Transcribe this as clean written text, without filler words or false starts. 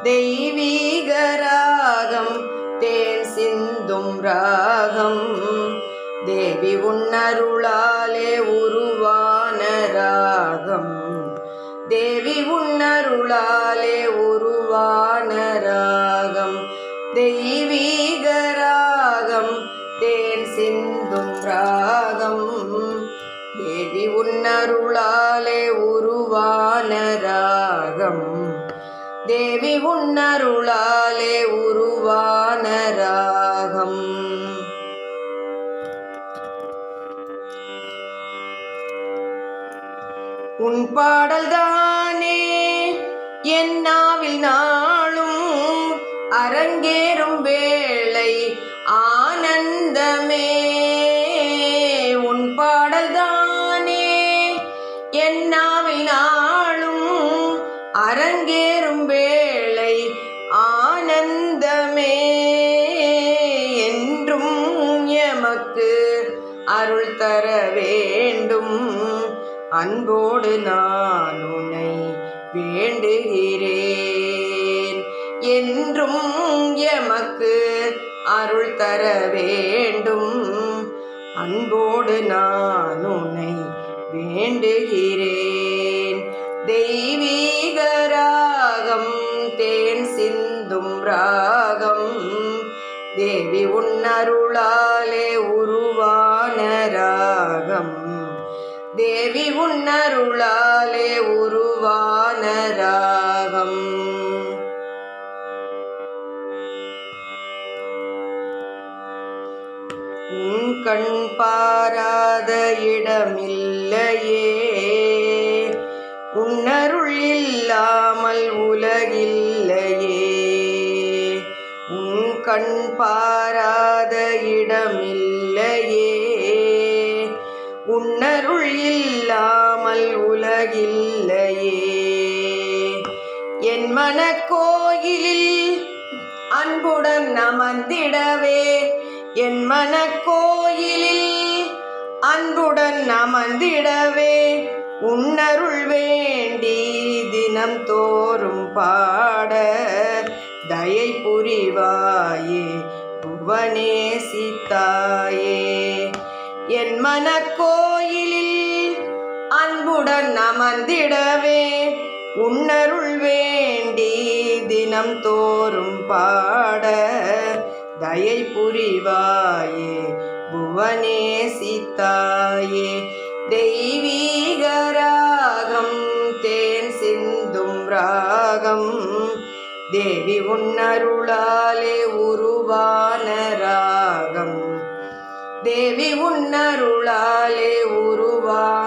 தெய்வீக ராகம் தேன் சிந்தும் ராகம் தேவி உன்னருளாலே உருவான ராகம் தேவி உன்னருளாலே உருவான ராகம் தெய்வீக ராகம் தேன் சிந்தும் ராகம் தேவி உன்னருளாலே உருவான ராகம் தேவி உன்னருளாலே உருவான ராகம் உன் பாடல் தானே என் நாவில் நாளும் அரங்கேறும் வேளை ஆனந்தமே உன் பாடல் தானே என் நாவில் நாளும் அரங்கேறும் வேளை ஆனந்தமே என்றும் எமக்கு அருள் தர வேண்டும் அன்போடு நான் உன்னை வேண்டுகிறேன் என்றும் எமக்கு அருள் தர வேண்டும் அன்போடு நான் உன்னை வேண்டுகிறேன் தெய்வீக ராகம் தேன் சிந்தும் ராகம் தேவி உன்னருளாலே உருவான ராகம் தேவி உன்னருளாலே உருவான ராகம் உன் கண் பாராத இடமில்லையே உன்னருள் இல்லாமல் உலகில்லையே உன் கண் பாராத இடமில்லையே உன்னருள் இல்லாமல் உலகில்லையே என் மனக்கோயிலில் அன்புடன் அமர்ந்திடவே என் மனக்கோயிலில் அன்புடன் அமர்ந்திடவே உன்னருள் வேண்டி தினம் தோறும் பாட தயை புரிவாயே புவனேசித்தாயே என் மனக்கோயிலில் அன்புடன் அமர்ந்திடவே உன்னருள் வேண்டி தினம் தோறும் பாட தயை புரிவாயே புவனேசித்தாயே தெய்வீக ராகம் தேன் சிந்தும் ராகம் தேவி உன்னருளாலே உருவான ராகம் தேவி உன்னருளாலே உருவான